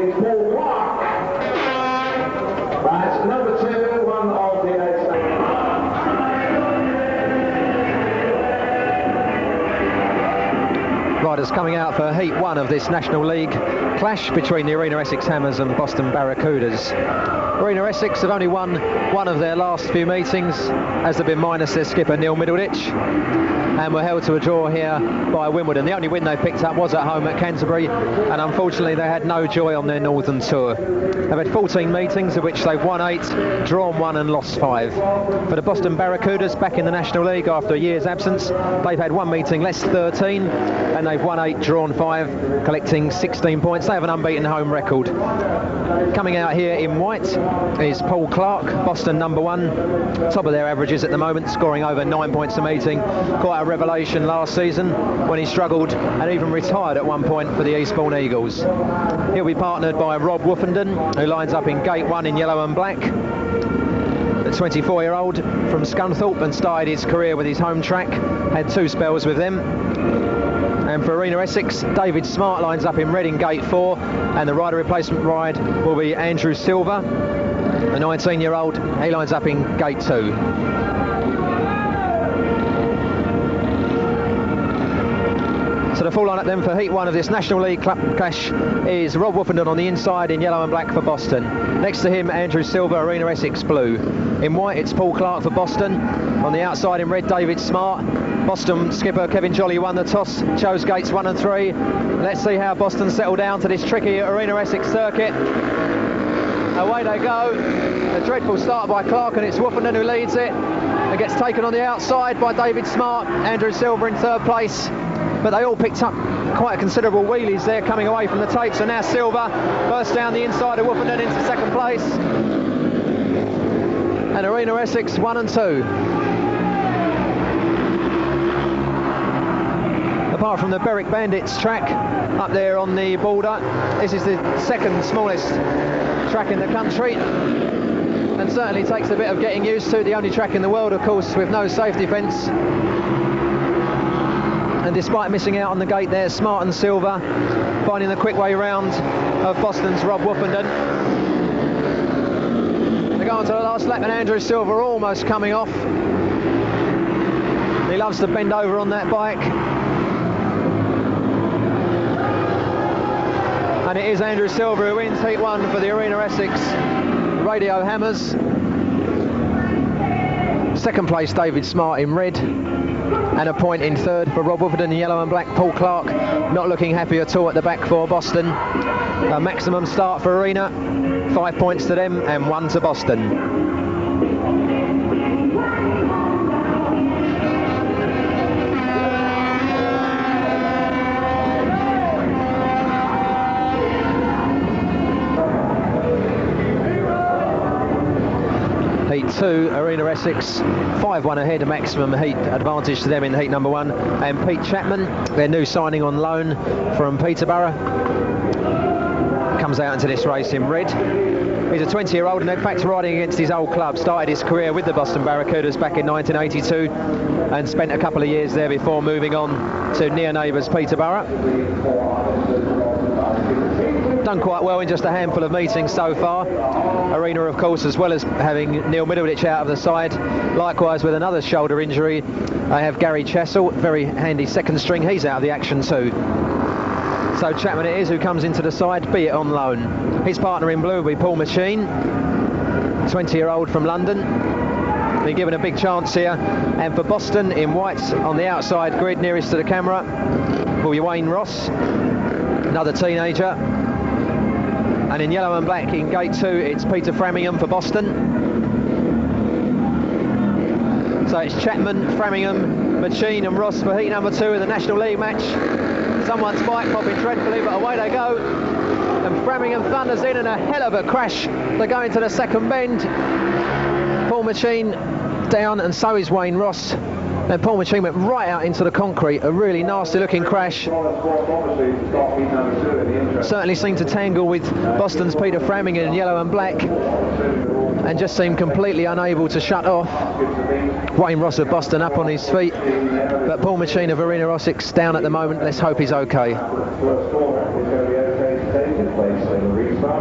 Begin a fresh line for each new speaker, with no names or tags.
is Paul Clark. That's number 2, one of the
Riders coming out for Heat 1 of this National League clash between the Arena Essex Hammers and Boston Barracudas. Arena Essex have only won one of their last few meetings, as they've been minus their skipper Neil Middleditch, and were held to a draw here by Wimbledon. The only win they picked up was at home at Canterbury, and unfortunately they had no joy on their Northern tour. They've had 14 meetings, of which they've won 8, drawn 1 and lost 5. For the Boston Barracudas, back in the National League after a year's absence, they've had 1 meeting, less 13, and they've won 8, drawn 5, collecting 16 points. They have an unbeaten home record. Coming out here in white is Paul Clark, Boston number 1, top of their averages at the moment, scoring over 9 points a meeting. Quite a revelation last season when he struggled and even retired at one point for the Eastbourne Eagles. He'll be partnered by Rob Woofenden, who lines up in gate 1 in yellow and black. The 24-year-old from Scunthorpe, and started his career with his home track, had 2 spells with them. And for Arena Essex, David Smart lines up in red in gate 4, and the rider replacement ride will be Andrew Silver, the 19-year-old. He lines up in gate 2. So the full lineup then for Heat 1 of this National League clash is Rob Woofenden on the inside in yellow and black for Boston. Next to him, Andrew Silver, Arena Essex blue. In white, it's Paul Clark for Boston. On the outside in red, David Smart. Boston skipper Kevin Jolly won the toss, chose gates 1 and 3. Let's see how Boston settle down to this tricky Arena Essex circuit. Away they go. A dreadful start by Clark, and it's Woofenden who leads it and gets taken on the outside by David Smart. Andrew Silver in 3rd place. But they all picked up quite considerable wheelies there coming away from the tape. So now Silver bursts down the inside of Woofenden into 2nd place. And Arena Essex 1 and 2. Apart from the Berwick Bandits track up there on the border, this is the 2nd smallest track in the country, and certainly takes a bit of getting used to. The only track in the world, of course, with no safety fence. And despite missing out on the gate there, Smart and Silver finding the quick way round of Boston's Rob Woofenden. They go on to the last lap, and Andrew Silver almost coming off. He loves to bend over on that bike. And it is Andrew Silver who wins Heat 1 for the Arena Essex Radio Hammers. 2nd place, David Smart in red. And a point in 3rd for Rob Woofenden in yellow and black. Paul Clark not looking happy at all at the back for Boston. A maximum start for Arena, 5 points to them and 1 to Boston. Heat 2, Arena Essex 5-1 ahead, a maximum heat advantage to them in heat number 1. And Pete Chapman, their new signing on loan from Peterborough, comes out into this race in red. He's a 20-year-old, and in fact riding against his old club. Started his career with the Boston Barracudas back in 1982 and spent a couple of years there before moving on to near neighbours Peterborough. Done quite well in just a handful of meetings so far. Arena, of course, as well as having Neil Middleditch out of the side, likewise with another shoulder injury, I have Gary Chessel, very handy 2nd string. He's out of the action too. So Chapman it is who comes into the side, be it on loan. His partner in blue will be Paul Machine, 20-year-old from London. Been given a big chance here. And for Boston, in white on the outside grid nearest to the camera, will be Wayne Ross, another teenager. And in yellow and black in gate 2, it's Peter Framingham for Boston. So it's Chapman, Framingham, Machine and Ross for heat number 2 in the National League match. Someone's bike popping dreadfully, but away they go. And Framingham thunders in, and a hell of a crash. They go into the 2nd bend. Paul Machine down, and so is Wayne Ross. And Paul Machine went right out into the concrete, a really nasty looking crash. Certainly seemed to tangle with Boston's Peter Framingham in yellow and black, and just seemed completely unable to shut off. Wayne Ross of Boston up on his feet, but Paul Machine of Arena Essex down at the moment. Let's hope he's okay.
take place in restart.